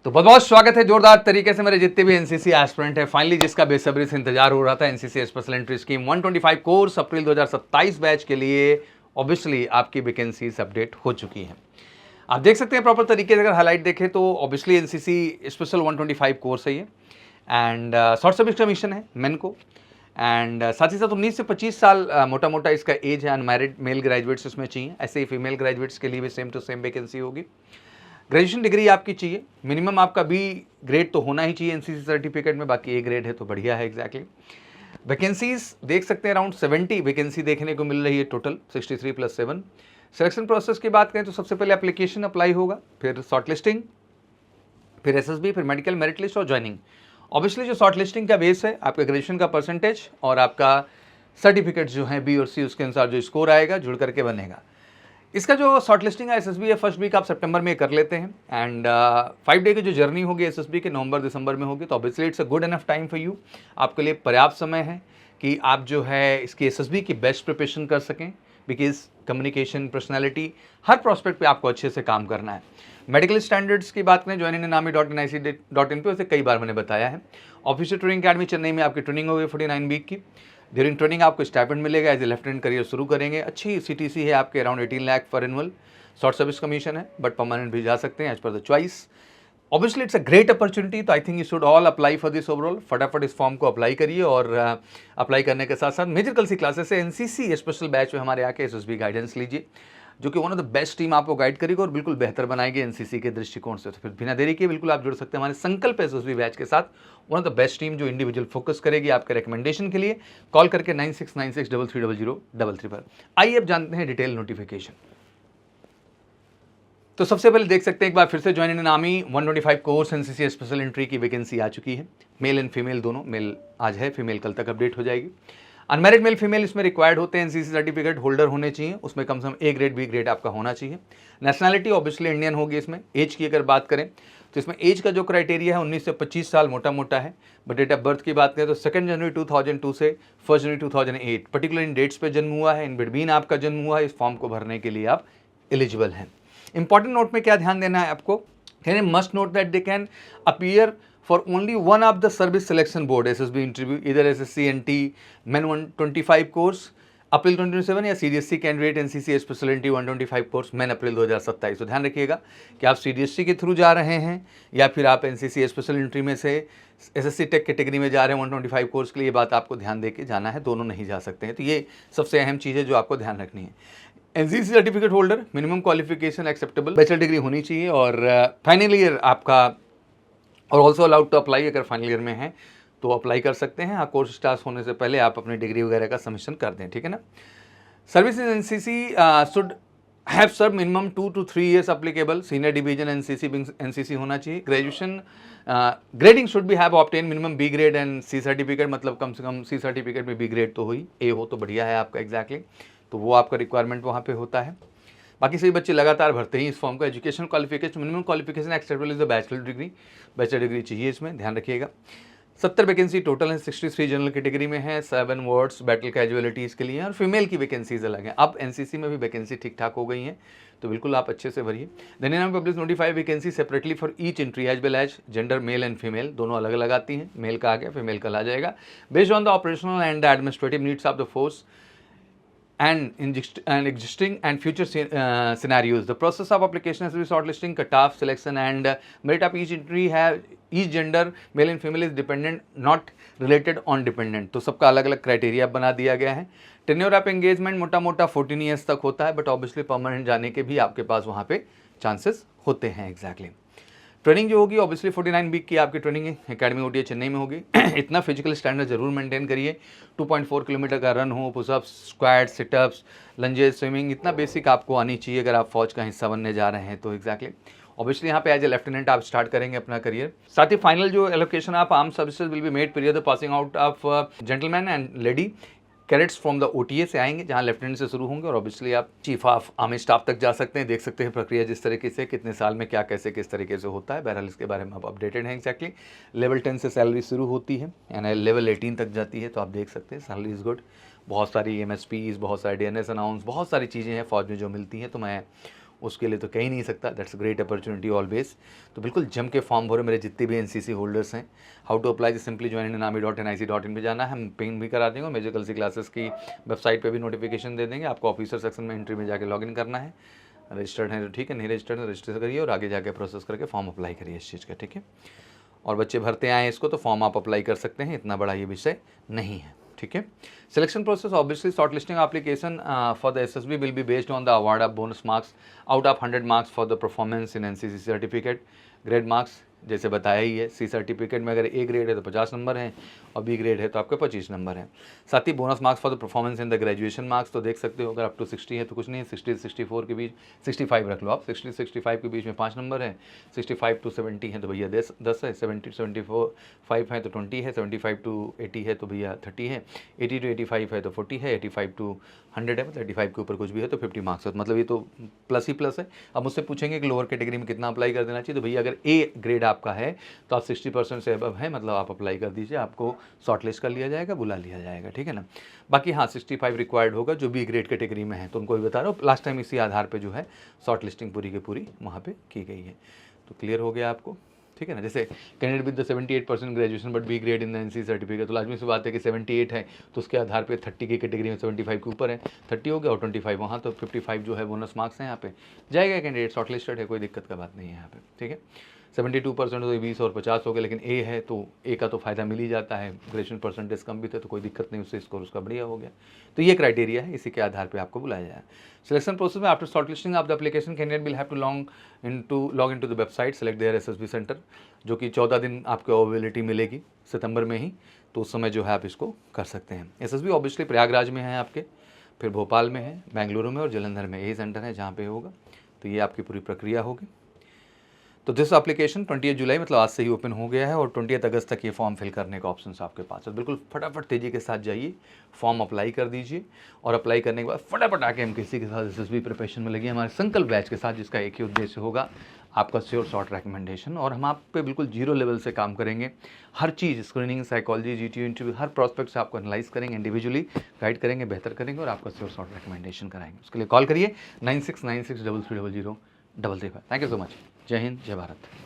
तो बहुत बहुत स्वागत है जोरदार तरीके से मेरे जितने भी एनसीसी एस्पिरेंट है, फाइनली जिसका बेसब्री से इंतजार हो रहा था, NCC special entry scheme 125 course April 2027 batch के लिए ऑब्वियसली आपकी वैकेंसीज अपडेट हो चुकी हैं। आप देख सकते हैं प्रॉपर तरीके से, अगर हाईलाइट देखें तो ऑब्वियसली एनसीसी स्पेशल 125 कोर्स है ये, एंड शॉर्ट सर्विस कमीशन है मेन को, एंड साथ ही साथ 19 से 25 साल मोटा मोटा इसका एज है। अनमैरिड मेल ग्रेजुएट्स इसमें चाहिए, ऐसे ही फीमेल ग्रेजुएट्स के लिए भी सेम टू सेम वैकेंसी होगी। ग्रेजुएशन डिग्री आपकी चाहिए, मिनिमम आपका बी ग्रेड तो होना ही चाहिए एनसीसी सर्टिफिकेट में, बाकी ए ग्रेड है तो बढ़िया है एग्जैक्टली। वैकेंसीज देख सकते हैं अराउंड 70 वैकेंसी देखने को मिल रही है टोटल, 63 + 7। सिलेक्शन प्रोसेस की बात करें तो सबसे पहले एप्लीकेशन अप्लाई होगा, फिर शॉर्ट लिस्टिंग, फिर एसएसबी, फिर मेडिकल मेरिट लिस्ट और ज्वाइनिंग। ऑब्वियसली जो शॉर्ट लिस्टिंग का बेस है आपका ग्रेजुएशन का परसेंटेज और आपका सर्टिफिकेट जो है बी और सी, उसके अनुसार जो स्कोर आएगा जुड़ करके बनेगा। इसका जो शॉर्ट लिस्टिंग है एसएसबी है, फर्स्ट वीक आप सितंबर में कर लेते हैं, एंड 5 डे की जो जर्नी होगी एसएसबी के नवंबर दिसंबर में होगी, तो obviously it's a good enough time for you. आपके लिए पर्याप्त समय है कि आप जो है इसकी एसएसबी की बेस्ट प्रिपरेशन कर सकें, because communication, personality, her prospect पे आपको अच्छे से काम करना है। मेडिकल स्टैंडर्ड्स की बात करें, joininanarmy.nic.in पे उसे कई बार मैंने बताया है। ऑफिशियल ट्रेनिंग अकेडमी चेन्नई में आपकी ट्रेनिंग होगी 49 वीक की। ड्यूरिंग ट्रेनिंग आपको स्टाइपेंड मिलेगा, एज ए लेफ्टिनेंट करियर शुरू करेंगे। अच्छी सीटीसी है आपके, around 18 lakh per annual. Short service commission है बट परमानेंट भी जा सकते हैं as per the choice. Obviously it's a great opportunity, तो I think you should all apply for this overall. फटाफट इस फॉर्म को अप्लाई करिए, और अप्लाई करने के साथ साथ मेजर कल सी क्लासेस से एनसीसी स्पेशल बैच में हमारे आके एसएसबी गाइडेंस लीजिए, जो कि one of the best team आपको गाइड करेगी और बिल्कुल बेहतर बनाएगी एनसीसी के दृष्टिकोण से। तो फिर बिना देरी के बिल्कुल आप जुड़ सकते हैं हमारे संकल्प एसएसबी बैच के साथ, one of the best team जो इंडिविजुअल फोकस करेगी आपके रिकमेंडेशन के लिए। कॉल करके 9696330033 पर। आइए अब जानते हैं डिटेल नोटिफिकेशन। तो सबसे पहले देख सकते हैं एक बार फिर से join in army 125 course NCC special entry की वैकेंसी आ चुकी है। मेल एंड फीमेल दोनों, मेल आज है, फीमेल कल तक अपडेट हो जाएगी। अनमैरिड मेल फीमेल इसमें रिक्वायर्ड होते हैं, एनसीसी सर्टिफिकेट होल्डर होने चाहिए, उसमें कम से कम ए ग्रेड बी ग्रेड आपका होना चाहिए। नेशनैलिटी ऑब्वियसली इंडियन होगी। इसमें एज की अगर बात करें तो इसमें एज का जो क्राइटेरिया है 19 से 25 साल मोटा मोटा है, बट डेट ऑफ बर्थ की बात करें तो 2 जनवरी 2002 से 1 जनवरी 2008 पर्टिकुलर इन डेट्स पे जन्म हुआ है, इन बिटवीन आपका जन्म हुआ है, इस फॉर्म को भरने के लिए आप एलिजिबल हैं। इंपॉर्टेंट नोट में क्या ध्यान देना है आपको, can must note that they can appear for only one of the service selection board SSB interview, either SSC NT Men 125 course April 2027 या CDSC candidate NCC special entry 125 course men April 2027। तो ध्यान रखिएगा कि आप CDSC के through जा रहे हैं या फिर आप एनसीसी स्पेशल एंट्री में से SSC टेक कैटेगरी में जा रहे हैं 125 कोर्स के लिए, ये बात आपको ध्यान देके जाना है, दोनों नहीं जा सकते हैं। तो ये सबसे अहम चीज़ है जो आपको ध्यान रखनी है। NCC certificate holder, minimum qualification acceptable bachelor degree होनी चाहिए, और फाइनल ईयर आपका और ऑल्सो अलाउड टू अप्लाई, अगर फाइनल ईयर में है तो अप्लाई कर सकते हैं। कोर्स स्टार्ट होने से पहले आप अपनी डिग्री वगैरह का सबमिशन कर दें, ठीक है ना। Service in NCC should have serve minimum 2 to 3 years applicable, senior division NCC होना चाहिए। Graduation grading should be have obtain minimum B grade and C certificate, मतलब कम से कम सी सर्टिफिकेट में बी ग्रेड तो हुई, ए हो तो बढ़िया है आपका एग्जैक्टली, तो वो आपका रिक्वायरमेंट वहाँ पे होता है। बाकी सभी बच्चे लगातार भरते हैं इस फॉर्म का। Education qualification, minimum qualification acceptable is the bachelor degree चाहिए, इसमें ध्यान रखिएगा। 70 वैकेंसी टोटल है, 63 जनरल कैटेगरी में है, 7 वार्ड्स बैटल कैजुअलिटीज़ के लिए हैं, और फीमेल की वैकेंसीज अलग हैं। अब एनसीसी में भी वैकेंसी ठीक ठाक हो गई हैं, तो बिल्कुल आप अच्छे से भरिए। Then in publish notify vacancy separately for each entry as well as gender, male and female दोनों अलग अलग आती हैं। मेल का आ गया, फीमेल कल आ जाएगा। Based on the operational and the administrative needs of the force and existing and future scenarios. The process of application has to be shortlisting, cutoff, selection, and merit of each entry have each gender, male and female is dependent, not related on dependent. तो सबका अलग अलग criteria बना दिया गया है। Tenure of engagement मोटा मोटा 14 ईयर्स तक होता है, बट ऑब्वियसली परमानेंट जाने के भी आपके पास वहाँ पे चांसेस होते हैं एग्जैक्टली। ट्रेनिंग जो होगी ऑब्वियसली 49 वीक की आपकी ट्रेनिंग एकेडमी ओटीए चेन्नई में होगी। इतना फिजिकल स्टैंडर्ड जरूर मेंटेन करिए, 2.4 किलोमीटर का रन हो, pushups, squat, sit-ups, lunges, swimming, इतना बेसिक आपको आनी चाहिए अगर आप फौज का हिस्सा बनने जा रहे हैं तो एग्जैक्टली। ऑब्वियसली यहाँ पे एज ए लेफ्टिनेंट आप स्टार्ट करेंगे अपना करियर। साथ ही फाइनल जो allocation of arm services will be made period the passing out of gentleman and lady cadets from the OTA से आएंगे, जहाँ लेफ्टिनेंट से शुरू होंगे, और ऑब्वियसली आप चीफ ऑफ आर्मी स्टाफ तक जा सकते हैं। देख सकते हैं प्रक्रिया जिस तरीके से, कितने साल में क्या कैसे किस तरीके से होता है। बहरहाल इसके बारे में आप अपडेटेड हैं एग्जैक्टली। लेवल 10 से सैलरी शुरू होती है एंड लेवल 18 तक जाती है, तो आप देख सकते हैं सैलरी इज़ गुड। बहुत सारी MSPs, बहुत सारे DNS अनाउंस, बहुत सारी चीज़ें हैं फौज में जो मिलती हैं, तो मैं उसके लिए तो कह ही नहीं सकता, दैट्स ग्रेट अपॉर्चुनिटी ऑलवेज। तो बिल्कुल जम के फॉर्म भरो मेरे जितने भी एनसीसी होल्डर्स हैं। How to apply, simply joininarmy.nic.in पे जाना है, हम पिन भी करा देंगे। मैजिकल सी क्लासेस की वेबसाइट पे भी नोटिफिकेशन दे देंगे, आपको ऑफिसर सेक्शन में एंट्री में जाके लॉगिन करना है। रजिस्टर्ड है तो ठीक है, नहीं रजिस्टर्ड है रजिस्टर करिए और आगे जाके प्रोसेस करके फॉर्म अप्लाई करिए इस चीज़ का, ठीक है। और बच्चे भरते आए इसको तो फॉर्म आप अप्लाई कर सकते हैं, इतना बड़ा ये विषय नहीं है, ठीक है। Selection process, obviously short listing application for the SSB will be based on the award of bonus marks out of 100 marks for the performance in NCC certificate. Grade marks जैसे बताया ही है, सी सर्टिफिकेट में अगर ए ग्रेड है तो 50 number हैं और B grade है तो आपके 25 नंबर हैं। साथ ही bonus marks for the performance in the graduation marks, तो देख सकते हो अगर अप टू 60 है तो कुछ नहीं है, 60 से 64 के बीच 65 रख लो आप, 60 से 65 के बीच में 5 नंबर है, 65 टू 70 है तो भैया 10 है, 70 to 75 है तो 20 है, 75 टू 80 है तो भैया 30 है, 80 to 85 है तो 40 है, 85 टू 100 है मतलब 85 के ऊपर कुछ भी है तो 50 मार्क्स है, मतलब ये तो प्लस ही प्लस है। अब मुझसे पूछेंगे कि लोअर कैटेगरी में कितना अप्लाई कर देना चाहिए, तो भैया अगर ए ग्रेड आपका है तो आप 60% से अबव है, मतलब आप अप्लाई कर दीजिए, आपको शॉर्टलिस्ट कर लिया जाएगा, बुला लिया जाएगा, ठीक है ना। बाकी हाँ 65 रिक्वायर्ड होगा जो बी ग्रेड कैटेगरी में है, तो उनको भी बता रहा हूँ, लास्ट टाइम इसी आधार पे जो है शॉर्ट लिस्टिंग पूरी की पूरी वहाँ पे की गई है। तो क्लियर हो गया आपको, ठीक है ना। जैसे candidate with the 78% graduation but B grade in the NCC certificate, तो लाजमी सी बात है कि 78 है तो उसके आधार पे 30 की कैटेगरी में 75 के ऊपर है, 30 हो गया और 25 वहाँ, तो 55 जो है बोनस मार्क्स हैं यहाँ पे जाएगा, कैंडिडेट शॉर्टलिस्टेड है, कोई दिक्कत का बात नहीं है यहाँ पे, ठीक है। 72% तो 20 और 50 हो गए, लेकिन ए है तो ए का तो फायदा मिल ही जाता है, ग्रेजुएशन परसेंटेज कम भी थे तो कोई दिक्कत नहीं, उससे स्कोर उसका बढ़िया हो गया। तो ये क्राइटेरिया है, इसी के आधार पे आपको बुलाया जाए। सिलेक्शन प्रोसेस में after shortlisting of the application candidate will have to log into the website, select their SSB centre, जो कि 14 दिन आपको अवेलेबिलिटी मिलेगी सितंबर में ही, तो उस समय जो है आप इसको कर सकते हैं। एसएसबी ऑब्वियसली प्रयागराज में है आपके, फिर भोपाल में है, बेंगलुरु में और जलंधर में, यही सेंटर है जहाँ पे होगा। तो ये आपकी पूरी प्रक्रिया होगी। तो दिस एप्लीकेशन 20 जुलाई मतलब आज से ही ओपन हो गया है और 20 अगस्त तक ये फॉर्म फिल करने का ऑप्शन आपके पास है। बिल्कुल फटाफट तेज़ी के साथ जाइए, फॉर्म अप्लाई कर दीजिए और अप्लाई करने के बाद फटाफट आके हम किसी के साथ एसएसबी प्रिपरेशन में लगे हमारे संकल्प बैच के साथ, जिसका एक ही उद्देश्य होगा आपका श्योर शॉर्ट रिकमेंडेशन। और हम आप पे बिल्कुल जीरो लेवल से काम करेंगे, हर चीज़ स्क्रीनिंग, साइकोलॉजी, जीटीयू इंटरव्यू, हर प्रोस्पेक्ट से आपको एनालाइज करेंगे, इंडिविजुअली गाइड करेंगे, बेहतर करेंगे और आपका श्योर शॉर्ट रिकमेंडेशन कराएंगे। उसके लिए कॉल करिए 9696 3300 335। Thank you so much. जय हिंद, जय भारत।